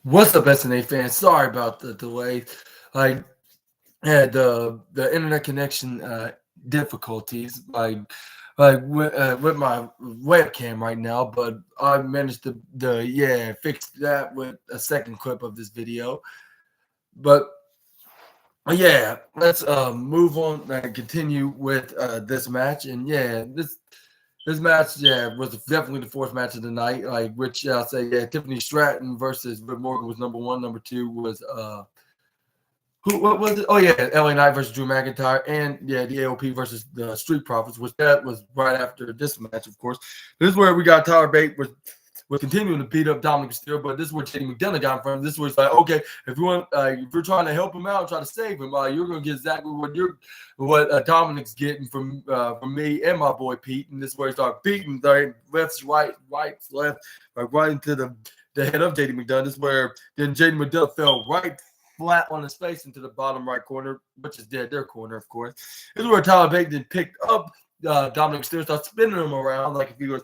What's up, SNA fans? Sorry about the delay. I had the internet connection difficulties, with my webcam right now, but I managed to fix that with a second clip of this video. But yeah, let's move on and continue with this match. And yeah, this match, was definitely the fourth match of the night. Like, which I'll say, Tiffany Stratton versus Liv Morgan was number one. Number two was what was it? Oh yeah, LA Knight versus Drew McIntyre, and yeah, the AOP versus the Street Profits, which that was right after this match, of course. This is where we got Tyler Bate was continuing to beat up Dominic Mysterio, but this is where JD McDonough got in front of him. This was like, okay, if you're trying to help him out, try to save him, you're gonna get exactly what Dominic's getting from me and my boy Pete. And this is where he started beating left, left, right into the head of JD McDonough. This is where then JD McDonough fell right flat on his face into the bottom right corner, which is their corner, of course. This is where Tyler Bate then picked up Dominic Mysterio, started spinning him around like if he was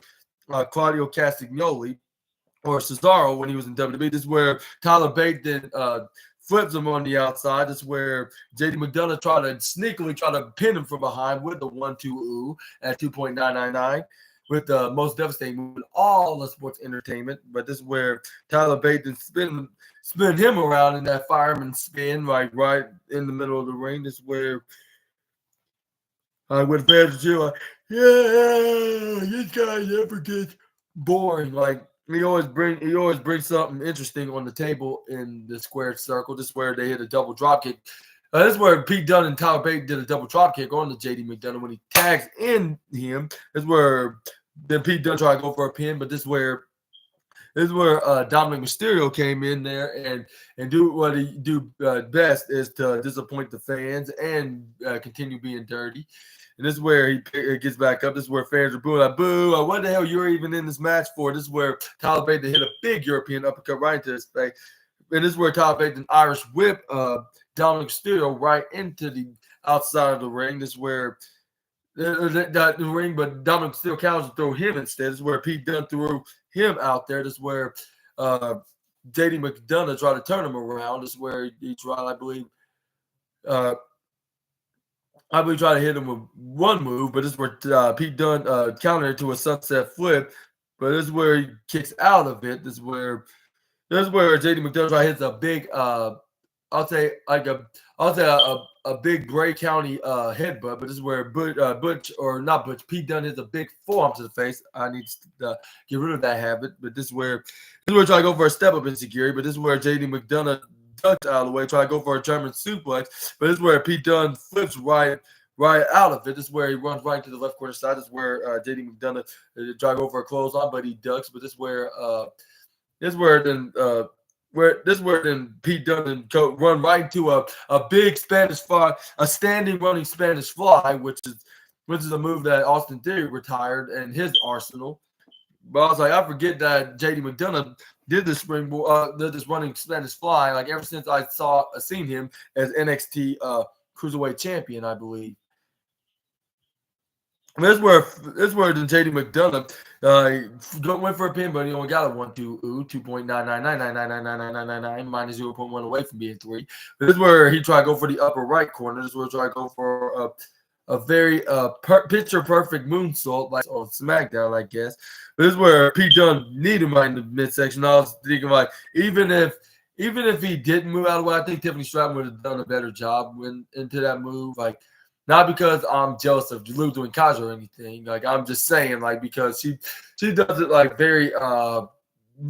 Claudio Castagnoli or Cesaro when he was in WWE. This is where Tyler Bate then flips him on the outside. This is where JD McDonough tried to sneakily pin him from behind with the 1-2 at 2.999 with the most devastating move in all of sports entertainment. But this is where Tyler Bate then spin him around in that fireman spin, like right in the middle of the ring. This is where with fans are this guy never gets boring. Like he always brings something interesting on the table in the square circle. This is where they hit a double drop kick. This is where Pete Dunne and Tyler Bate did a double drop kick on the JD McDonough when he tags in him. This is where then Pete Dunne tried to go for a pin, but this is where Dominic Mysterio came in there and do what he do best is to disappoint the fans and continue being dirty. And this is where he gets back up. This is where fans are booing, like, boo, what the hell you're even in this match for? This is where Tyler Bate hit a big European uppercut right into his face. And this is where Tyler Bate Irish whip Dominic Mysterio right into the outside of the ring. This is where the ring, but Dominic Mysterio counters to throw him instead. This is where Pete Dunne threw him out there. This is where JD McDonough tried to turn him around. This is where he tried, I believe tried to hit him with one move, but this is where Pete Dunne countered to a sunset flip. But this is where he kicks out of it. This is where JD McDonough hits a big, I'll say a big Bray County headbutt. But this is where Pete Dunne hits a big forearm to the face. I need to get rid of that habit. But this is where trying to go for a step up insecurity. But this is where JD McDonough ducked out of the way, try to go for a German suplex, but this is where Pete Dunne flips right out of it. This is where he runs right to the left corner side. This is where JD McDonough try to go for a clothesline, but he ducks. But this is where then Pete Dunne run right into a big Spanish fly, a standing running Spanish fly, which is a move that Austin Theory retired in his arsenal. But I was like, I forget that JD McDonough did this this running Spanish fly like ever since I seen him as NXT Cruiserweight Champion, I believe. This is where the JD McDonough went for a pin, but he only got a 1-2 2.999999999 minus 0.1 away from being 3. This is where he tried to go for the upper right corner. This is where he tried to go for a very picture perfect moonsault like on SmackDown, I guess. But this is where Pete Dunne needed him right in the midsection. I was thinking like even if he didn't move out of the way, I think Tiffany Stratton would have done a better job into that move. Like, not because I'm jealous of Lulu and Kaja or anything. Like, I'm just saying, like, because she does it like very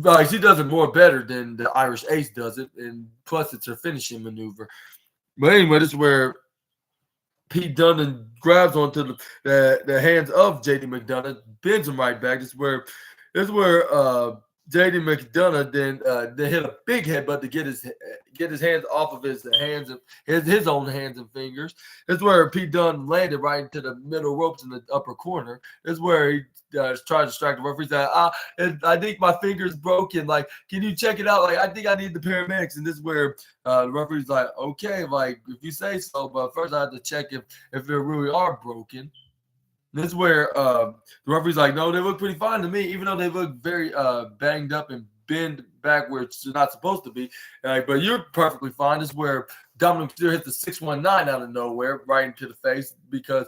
like she does it more better than the Irish Ace does it, and plus it's her finishing maneuver. But anyway, this is where Pete Dunne grabs onto the hands of JD McDonough, bends him right back. This is where JD McDonough then hit a big headbutt to get his hands off of his own hands and fingers. This is where Pete Dunne landed right into the middle ropes in the upper corner. This is where he tried to distract the referee. He said, I think my finger's broken. Like, can you check it out? Like, I think I need the paramedics. And this is where the referee's like, okay, like, if you say so, but first I have to check if they really are broken. This is where the referee's like, no, they look pretty fine to me, even though they look very banged up and bend back where it's not supposed to be. But you're perfectly fine. This is where Dominic Mysterio hit the 619 out of nowhere, right into the face, because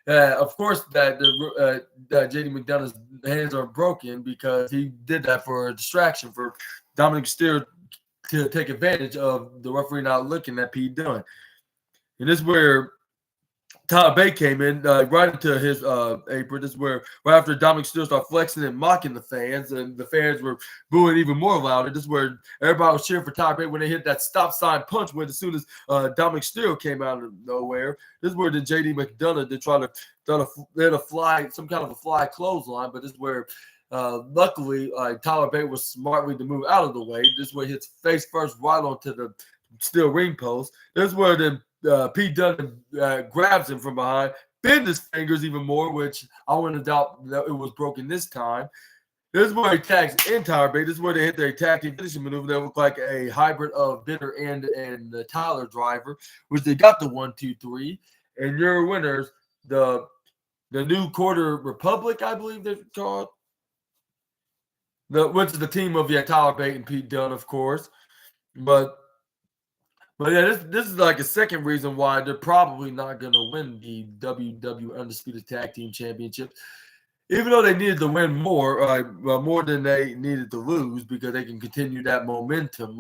of course that JD McDonough's hands are broken because he did that for a distraction for Dominic Mysterio to take advantage of the referee not looking at Pete Dunne. And this is where Tyler Bate came in right into his apron. This is where right after Dominic Mysterio started flexing and mocking the fans, and the fans were booing even more louder. This is where everybody was cheering for Tyler Bate when they hit that stop sign punch when as soon as Dominic Mysterio came out of nowhere. This is where the JD McDonough did try to hit a fly, some kind of a fly clothesline, but this is where luckily Tyler Bate was smartly to move out of the way. This is where he hits face first right onto the steel ring post. This is where the Pete Dunne grabs him from behind, bend his fingers even more, which I wouldn't doubt that it was broken this time. This is where he tags in Tyler Bate. This is where they hit their tag team finishing maneuver that looked like a hybrid of Bitter End and the Tyler Driver, which they got the 1, 2, 3. And your winners, the New Quarter Republic, I believe they're called. Which is the team of Tyler Bate and Pete Dunne, of course. But yeah, this is like a second reason why they're probably not going to win the WWE Undisputed Tag Team Championship, even though they needed to win more than they needed to lose, because they can continue that momentum.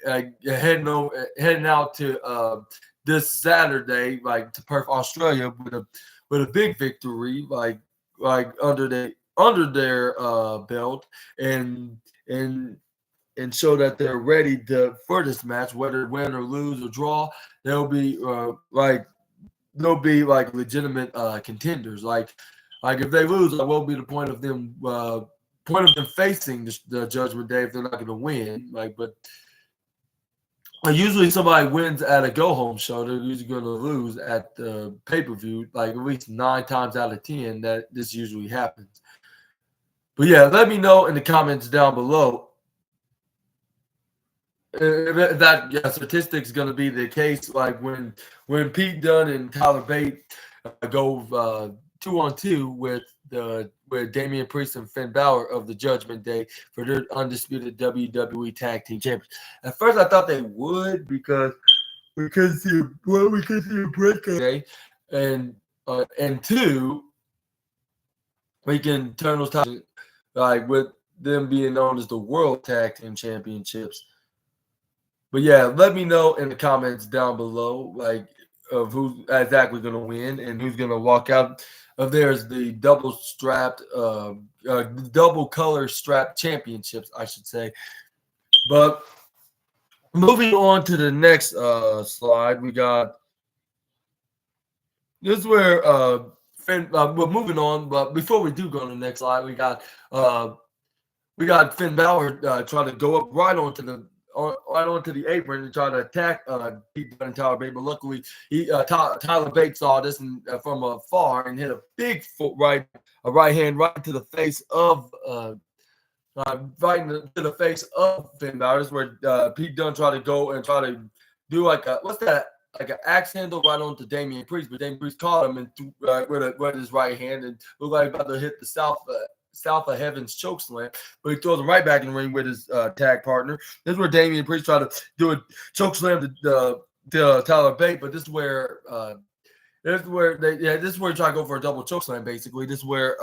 Heading out to this Saturday, like to Perth, Australia, with a big victory, like under their belt, and show that they're ready for this match, whether win or lose or draw. They'll be legitimate contenders. Like if they lose, what will be the point of them facing the Judgment Day if they're not going to win? But usually somebody wins at a go home show, they're usually going to lose at the pay per view. Like at least 9 times out of 10 that this usually happens. But yeah, let me know in the comments down below if that statistic is going to be the case, like when Pete Dunne and Tyler Bate go 2-on-2 with Damian Priest and Finn Balor of the Judgment Day for their undisputed WWE Tag Team Champions. At first, I thought they would because we could see a breakaway, and 2, we can turn those titles with them being known as the World Tag Team Championships. But yeah, let me know in the comments down below, of who's exactly going to win and who's going to walk out of there as the double color strap championships, I should say. But moving on to the next slide, we got this is where we're moving on. But before we do go to the next slide, we got Finn Balor trying to go up right onto the apron and try to attack Pete Dunne and Tyler Bate. But luckily, Tyler Bate saw this from afar and hit a big right hand right into the face of Finn Balor. This is where Pete Dunne tried to go and try to do like an axe handle right onto Damian Priest, but Damian Priest caught him and with his right hand and looked like about to hit the South of Heaven's chokeslam, but he throws him right back in the ring with his tag partner. This is where Damian Priest tried to do a chokeslam to Tyler Bate, but this is where he tried to go for a double chokeslam. Basically, this is where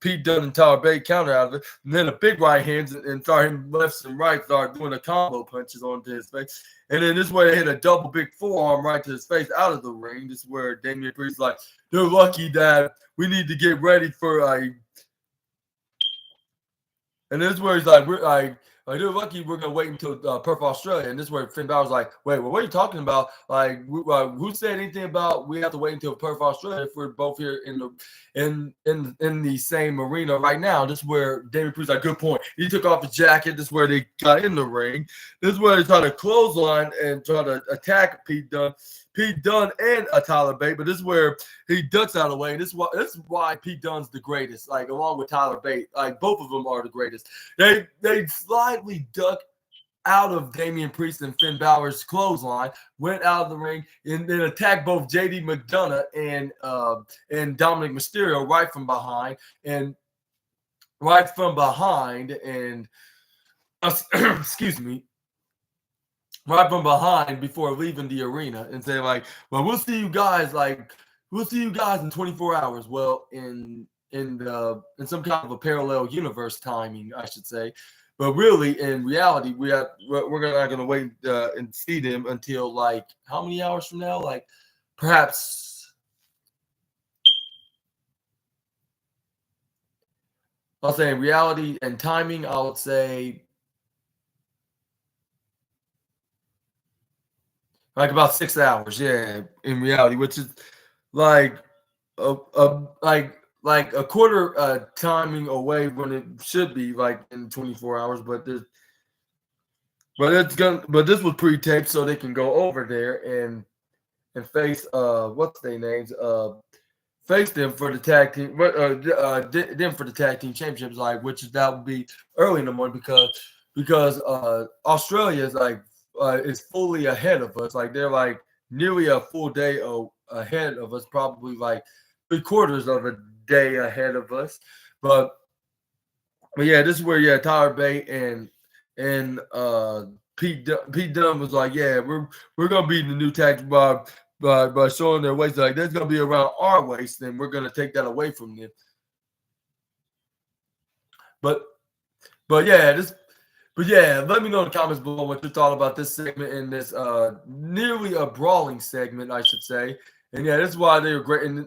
Pete Dunne and Tyler Bate counter out of it, and then a big right hand and started him left and right, started doing the combo punches onto his face, and then this is where they hit a double big forearm right to his face out of the ring. This is where Damian Priest is like, they're lucky that we need to get ready for and this is where he's like, they're lucky we're gonna wait until Perth, Australia. And this is where Finn Balor's like, wait, what are you talking about? Who said anything about we have to wait until Perth, Australia if we're both here in the same arena right now? This is where Damian Priest's like, good point. He took off his jacket. This is where they got in the ring. This is where they try to clothesline and try to attack Pete Dunne and Tyler Bate, but this is where he ducks out of the way. This is why Pete Dunne's the greatest, along with Tyler Bate. Both of them are the greatest. They slightly duck out of Damian Priest and Finn Balor's clothesline, went out of the ring, and then attacked both JD McDonough and Dominic Mysterio right from behind. And excuse me, right from behind before leaving the arena and say like, "Well, we'll see you guys in 24 hours." Well, in some kind of a parallel universe timing, I should say. But really, in reality, we're not going to wait and see them until like how many hours from now? Like perhaps I'll say in reality and timing, I would say like about 6 hours. Yeah, in reality, which is like like a quarter timing away when it should be like in 24 hours. But this was pre-taped so they can go over there and face what's their names face them for the tag team them for the tag team championships, like which is that would be early in the morning because Australia is like is fully ahead of us. Like they're like nearly a full day ahead of us, probably like 3/4 of a day ahead of us. But but yeah, this is where Tyler Bate and Pete Dunne was like, yeah, we're gonna be the new tag by showing their waist, like that's gonna be around our waist, and we're gonna take that away from them. But but yeah, this but yeah, let me know in the comments below what you thought about this segment and this nearly a brawling segment, I should say. And yeah, this is why they were great. And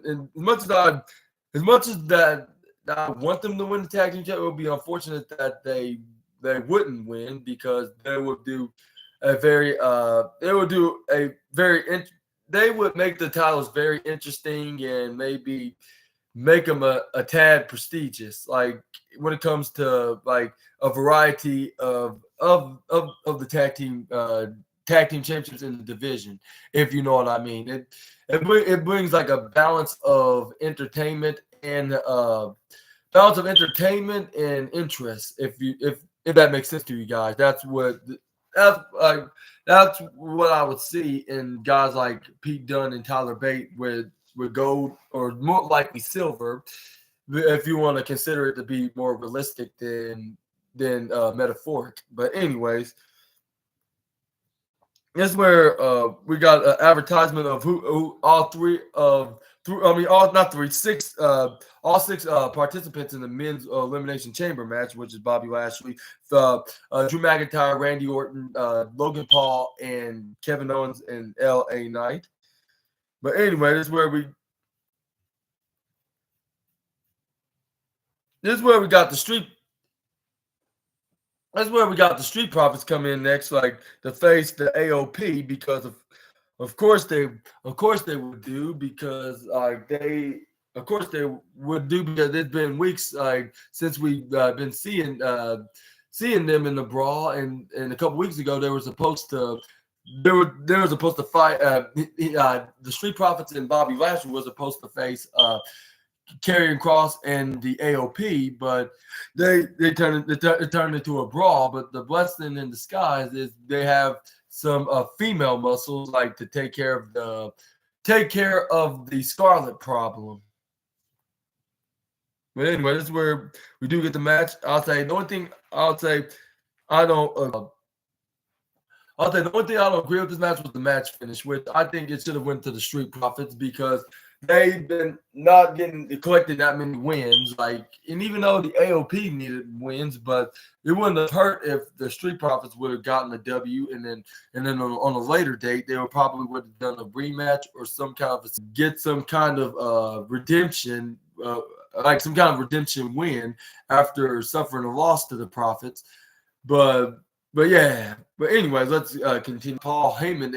as much as that I want them to win the tag team championship, it would be unfortunate that they wouldn't win because they would do a very they would make the titles very interesting and maybe make them a tad prestigious. Like when it comes to like a variety of the tag team championships in the division, if you know what I mean. It brings like a balance of entertainment and interest. If that makes sense to you guys, that's like that's what I would see in guys like Pete Dunne and Tyler Bate with gold or more likely silver, if you want to consider it to be more realistic than metaphoric. But anyways, this is where we got an advertisement of who all three of I mean all not three six all six participants in the men's elimination chamber match, which is Bobby Lashley, Drew McIntyre, Randy Orton, Logan Paul, and Kevin Owens and L.A. Knight. But anyway, this is where we got the street. That's where we got the Street Profits come in next, like to face the AOP because of course they would do because they would do because it's been weeks like since we've been seeing them in the brawl, and a couple weeks ago they were supposed to fight the Street Profits and Bobby Lashley was supposed to face Karrion Kross and the AOP, but it turned into a brawl. But the blessing in disguise is they have some female muscles like to take care of the Scarlet problem. But anyway, this is where we do get the match. I'll say the only thing I don't. I'll say the only thing I don't agree with this match was the match finish, which I think it should have went to the Street Profits because they've been not collecting that many wins. Like, and even though the AOP needed wins, but it wouldn't have hurt if the Street Profits would have gotten a W, and then on a later date they would have done a rematch or some kind of redemption, like some kind of redemption win after suffering a loss to the Profits, but. But yeah, but anyways, let's continue. Paul Heyman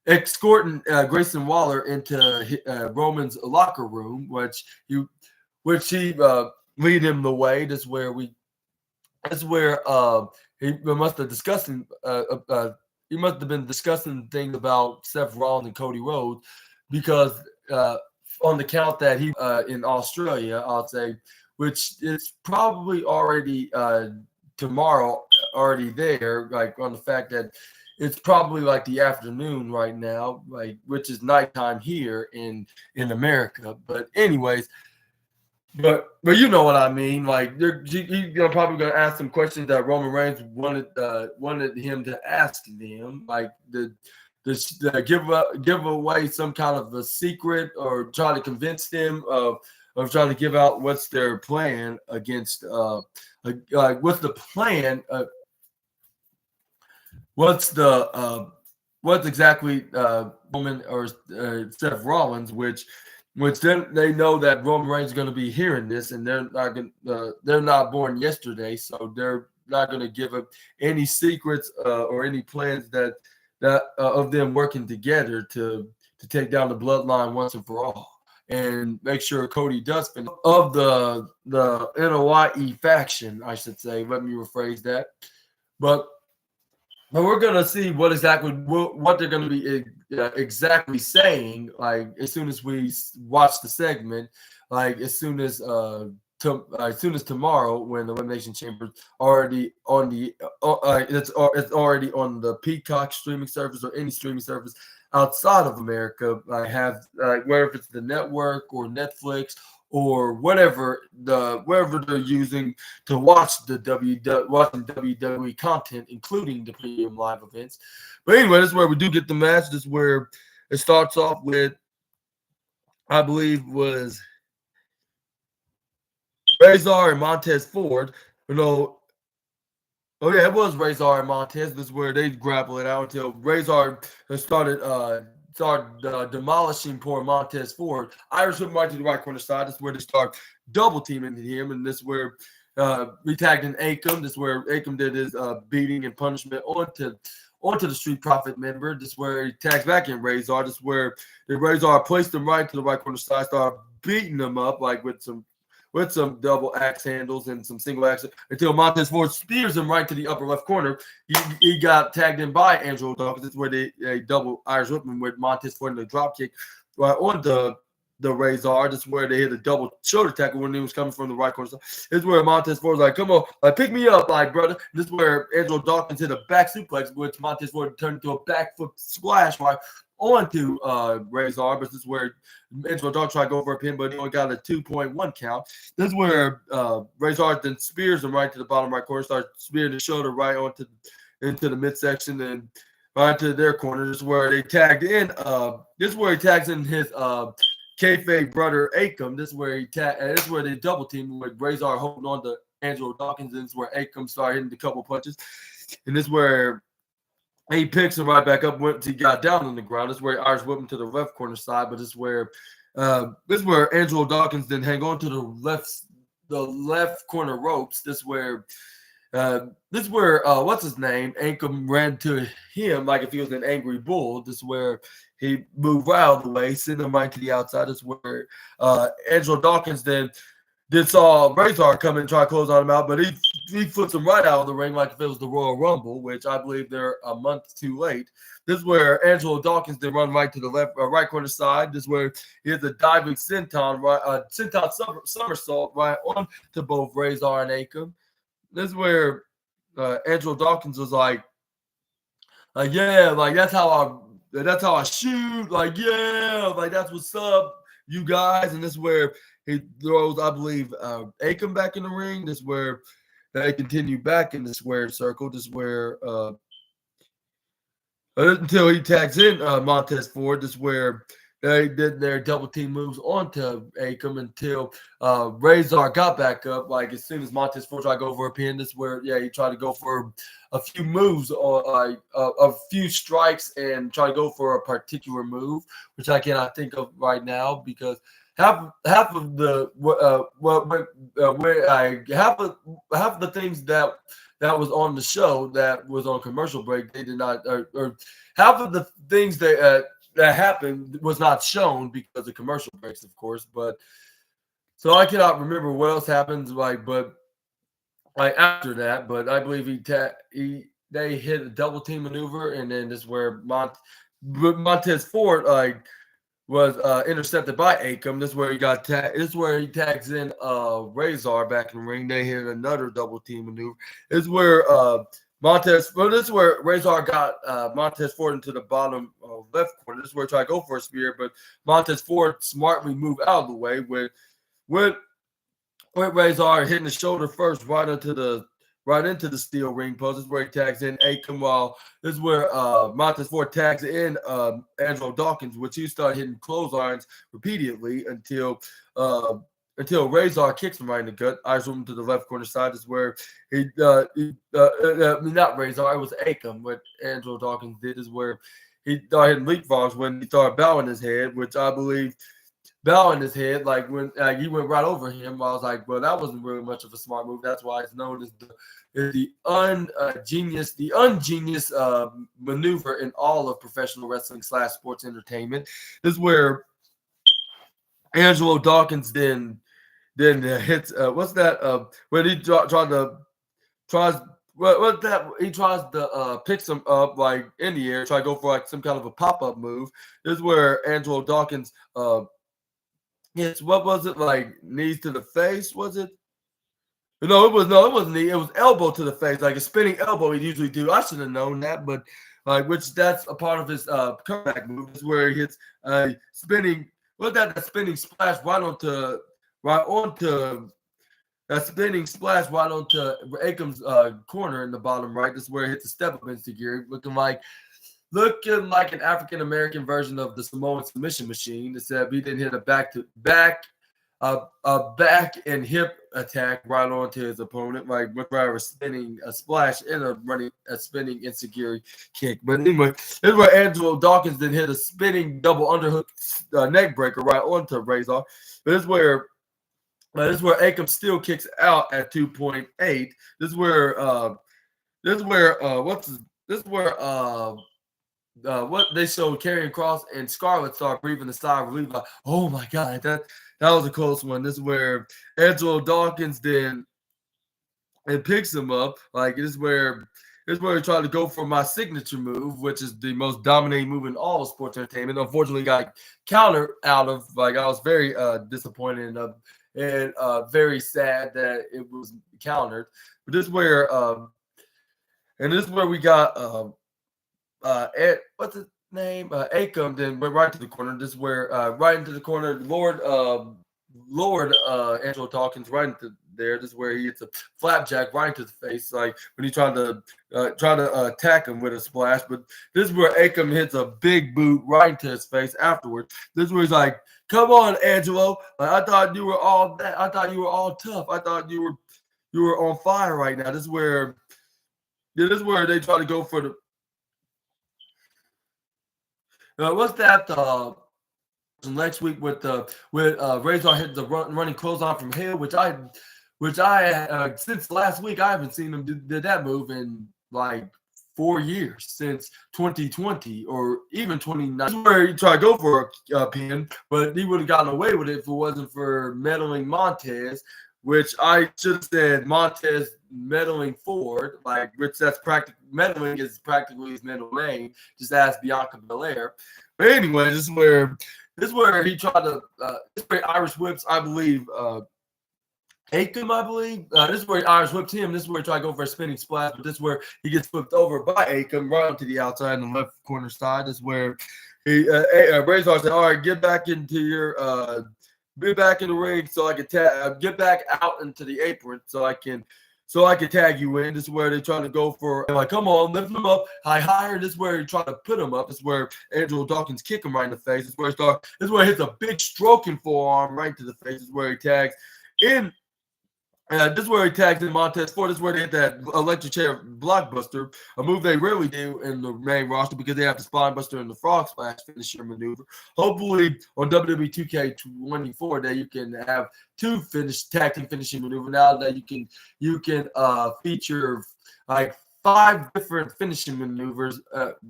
escorting Grayson Waller into Roman's locker room, which he lead him the way. That's where he must have he must have been discussing things about Seth Rollins and Cody Rhodes because on the count that he in Australia, I'll say, which is probably already tomorrow already there, like on the fact that it's probably like the afternoon right now, like which is nighttime here in America. But anyways, But you know what I mean. Like you're probably gonna ask some questions that Roman Reigns wanted him to ask them, like give away some kind of a secret or try to convince them of trying to give out what's their plan against what's the plan what's exactly Roman or Seth Rollins, which then they know that Roman Reigns is going to be hearing this, and they're not born yesterday, so they're not going to give up any secrets or any plans that of them working together to take down the bloodline once and for all, and make sure Cody does finish of the NOYE faction, I should say. Let me rephrase that, but we're gonna see what they're gonna be exactly saying. Like as soon as we watch the segment, like as soon as tomorrow, when the Elimination Chamber already on the it's already on the Peacock streaming service or any streaming service outside of America. I have whether it's the network or Netflix or wherever they're using to watch watching WWE content, including the premium live events. But anyway, this is where we do get the match. This is where it starts off with, I believe, was Razor and Montez Ford. Oh yeah, it was Razor and Montez. This is where they grapple it out until Razor started demolishing poor Montez Ford. Irish whip right to the right corner side. This is where they start double teaming him, and this is where we tagged in Akam. This is where Akam did his beating and punishment onto the Street Profit member. This is where he tags back in Razor. This is where the Razor placed him right to the right corner side, started beating him up like with some double axe handles and some single axe until Montez Ford spears him right to the upper left corner. He got tagged in by Angelo Dawkins. This is where they double Irish whip him with Montez Ford in the drop kick right on the Razor. This is where they hit a double shoulder tackle when he was coming from the right corner. This is where Montez Ford's like, come on, like pick me up, like brother. This is where Angelo Dawkins hit a back suplex, which Montez Ford turned into a back foot splash right onto Razor. But this is where Angelo Dawkins tried to go for a pin, but he only got a 2.1 count. This is where Razor then spears him right to the bottom right corner, starts spearing the shoulder right into the midsection and right to their corner. This is where they tagged in. This is where he tags in his kayfabe brother Akam. This is where this is where they double team with Razor holding on to Angelo Dawkins. This is where Akam started hitting a couple punches, and this is where he picks him right back up once he got down on the ground. This is where Irish whip him to the left corner side, but this is where Angelo Dawkins then hang on to the left corner ropes. This is where what's his name? Akam ran to him like if he was an angry bull. This is where he moved right out of the way, sent him right to the outside. This is where Angelo Dawkins then saw Razor come and try to close on him out, but he flips him right out of the ring like if it was the Royal Rumble, which I believe they're a month too late. This is where Angelo Dawkins then run right to the right corner side. This is where he has a diving senton somersault right on to both Razor and Akam. This is where Angelo Dawkins was like, yeah, like that's how I shoot, like yeah, like that's what's up, you guys. And this is where he throws, I believe, Akam back in the ring. This is where they continue back in the square circle. This is where until he tags in Montez Ford. This is where they did their double team moves onto Akam until Razor got back up. Like as soon as Montez Ford tried to go for a pin, this is where he tried to go for a few moves or a few strikes and try to go for a particular move, which I cannot think of right now because half of the half of the things that was on the show that was on commercial break, they did not, or half of the things that happened was not shown because of commercial breaks, of course. But so I cannot remember what else happens, but after that. But I believe they hit a double team maneuver, and then this is where Montez Ford was intercepted by Akam. This is where he got this is where he tags in Razor back in the ring. They hit another double team maneuver. This is where this is where Razor got Montez Ford into the bottom left corner. This is where he tried to go for a spear, but Montez Ford smartly moved out of the way with With Razor hitting the shoulder first, right into the steel ring post. This is where he tags in Akam. While this is where Montez Ford tags in Angelo Dawkins, which he started hitting clotheslines repeatedly until Razor kicks him right in the gut. Eyes moving to the left corner side. This is where not Razor, it was Akam. What Angelo Dawkins did is where he started hitting leapfrogs when he started bowing his head, which I believe bowing his head, like when he went right over him. I was like, well, that wasn't really much of a smart move. That's why it's known as the ungenius maneuver in all of professional wrestling / sports entertainment. This is where Angelo Dawkins then hits what's that when he tries what that he tries to picks him up like in the air, try to go for like some kind of a pop-up move. This is where Angelo Dawkins yes, what was it, like knees to the face? Was it? No, it wasn't knee. It was elbow to the face, like a spinning elbow. He usually do. I should have known that, but which that's a part of his comeback move is where he hits spinning. What's that? The spinning splash right onto that spinning splash right onto Akam's corner in the bottom right. This is where he hits a step up insecurity, looking like an African American version of the Samoan submission machine. Except he didn't hit a back and hip attack right onto his opponent, like rather spinning a splash and a spinning insecurity kick. But anyway, this is where Angelo Dawkins then hit a spinning double underhook neck breaker right onto Razor. But this is where Akam still kicks out at 2.8. This is where what they showed Karrion Kross and Scarlett start breathing a sigh of relief, like, oh my God, that was a close one. This is where Angelo Dawkins then picks him up. Like this is where he tried to go for my signature move, which is the most dominating move in all of sports entertainment. Unfortunately, got countered out of. Like I was very disappointed and very sad that it was countered. But this is where we got what's his name? Akam then went right to the corner. This is where right into the corner, Lord Angelo Dawkins right into there. This is where he hits a flapjack right into the face, like when he tried to attack him with a splash. But this is where Akam hits a big boot right into his face afterwards. This is where he's like, "Come on, Angelo! Like, I thought you were all that. I thought you were all tough. I thought you were on fire right now." This is where they try to go for the. What's that? Next week with Razor hit the running clothesline from Hill, which I since last week I haven't seen him do that move in like 4 years, since 2020 or even 2019. Where he tried to go for a pin, but he would have gotten away with it if it wasn't for meddling Montez, which I should have said Montez meddling Ford, like which that's meddling is practically his middle name. Just ask Bianca Belair. But anyway, this is where he tried to this is where Irish whips, I believe, Akam, I believe. This is where he Irish whipped him. This is where he tried to go for a spinning splash, but this is where he gets flipped over by Akam right onto the outside in the left corner side. This is where he Razor said, "All right, get back into your be back in the ring so I can get back out into the apron so I can tag you in." This is where they try to go for, like, come on, lift him up higher. This is where he tried to put him up. This is where Angelo Dawkins kick him right in the face. This is where he hits a big stroking forearm right to the face. This is where he tags in. This is where he tags in Montez Ford. This is where they hit that electric chair blockbuster, a move they rarely do in the main roster because they have the spine buster and the frog splash finisher maneuver. Hopefully on WWE 2K24 that you can have two tag team finishing maneuver now that you can feature like 5 different finishing maneuvers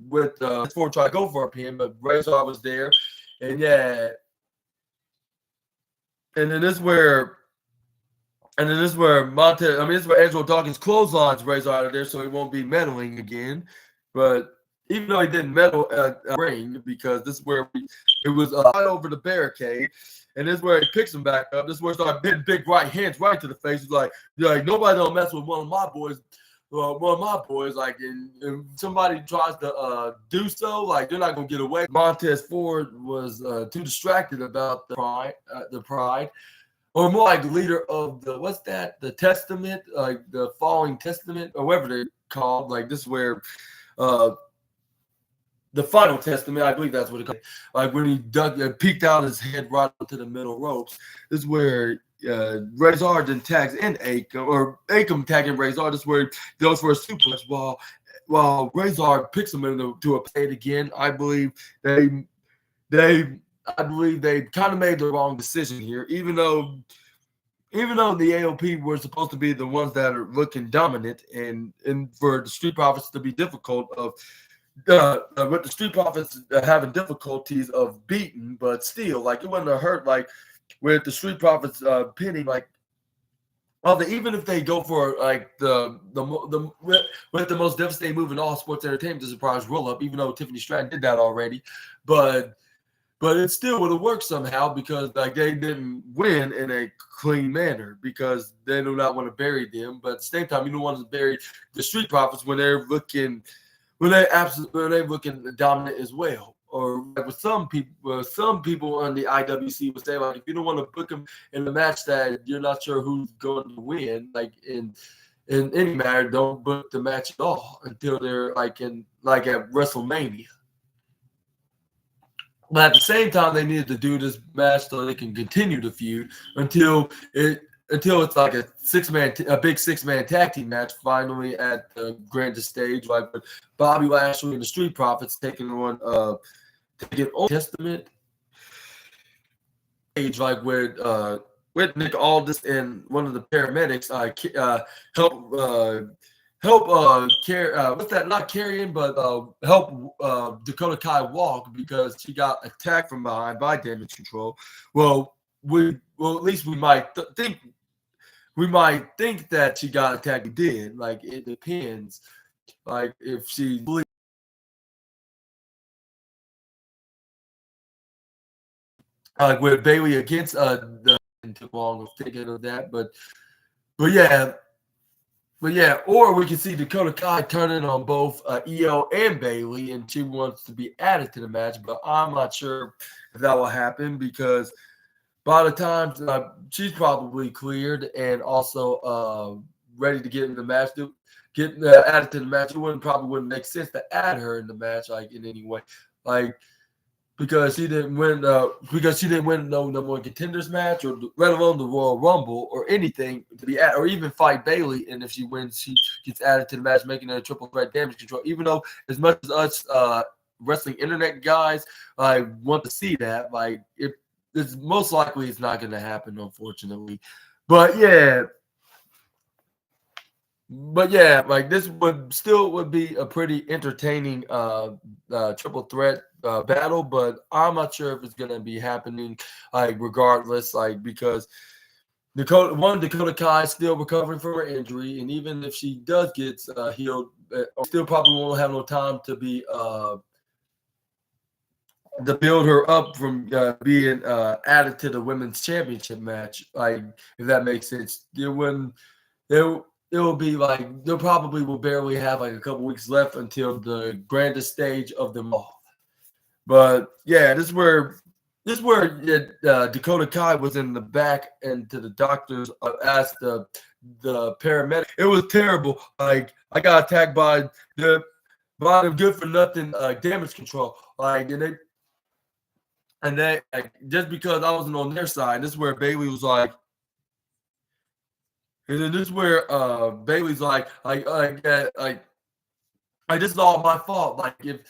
with Ford try to go for a pin, but Razor was there, and yeah, and then this is where. And then this is where Angelo Dawkins clotheslines Razor out of there so he won't be meddling again. But even though he didn't meddle ring, because this is where it was right over the barricade. And this is where he picks him back up. This is where he started hitting big right hands right to the face. He's like nobody don't mess with one of my boys. Like, and somebody tries to do so, like, they're not going to get away. Montez Ford was too distracted about the pride. or more like leader of the what's that? The Testament, like the Falling Testament, or whatever they're called. Like this is where uh the Final Testament, I believe that's what it called. Like when he peeked out his head right onto the middle ropes. This is where Razor then tags in Akam, or Akam tagging Razor. This is where he goes for a suplex while Razor picks him into a plate again. I believe they kind of made the wrong decision here, even though the AOP were supposed to be the ones that are looking dominant, and for the Street Profits to be difficult of with the Street Profits having difficulties of beating, but still, like it wouldn't have hurt like with the Street Profits pinning like. Even if they go for like with the most devastating move in all sports entertainment, the surprise roll up, even though Tiffany Stratton did that already, but it still would have worked somehow because like they didn't win in a clean manner because they do not want to bury them. But at the same time, you don't want to bury the Street Profits when they're looking dominant as well. Or like with some people on the IWC would say like if you don't want to book them in a match that you're not sure who's going to win, like in any matter, don't book the match at all until they're like at WrestleMania. But at the same time, they needed to do this match so they can continue the feud until it's like a big six-man tag team match finally at the grandest stage, like with Bobby Lashley and the Street Profits taking on Testament stage, like with Nick Aldis and one of the paramedics help Dakota Kai walk because she got attacked from behind by Damage Control. At least we might think that she got attacked. We did. Like it depends. Like if she with Bailey against took long of thinking of that, but yeah, or we can see Dakota Kai turning on both EO and Bailey, and she wants to be added to the match, but I'm not sure if that will happen because by the time she's probably cleared and also ready to get in the match, get added to the match, it probably wouldn't make sense to add her in the match like in any way, like. Because she didn't win no number one contenders match, or let alone the Royal Rumble or anything to be or even fight Bailey. And if she wins, she gets added to the match, making it a triple threat Damage Control. Even though as much as us wrestling internet guys want to see that, like it's most likely it's not going to happen, unfortunately. But yeah, like this would be a pretty entertaining triple threat battle, but I'm not sure if it's gonna be happening regardless, because Dakota Kai is still recovering from her injury, and even if she does get healed, still probably won't have no time to be to build her up from being added to the women's championship match. Like if that makes sense, it will be like they probably will barely have a couple weeks left until the grandest stage of them all. But yeah, this is where Dakota Kai was in the back and to the doctors asked the paramedic. It was terrible. Like I got attacked by the good for nothing Damage Control. And they just because I wasn't on their side. This is where Bailey was like. And then this is where Bailey's like, this is all my fault. Like if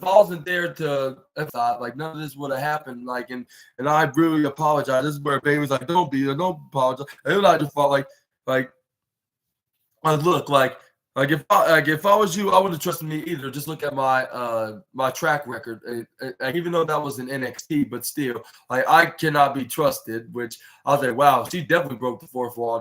I wasn't there to like none of this would have happened. Like and I really apologize. This is where Bailey's like, don't apologize. And it was not your fault. If I was you, I wouldn't have trusted me either. Just look at my track record. Even though that was an NXT, but still, I cannot be trusted. Which I was like, wow, she definitely broke the fourth wall.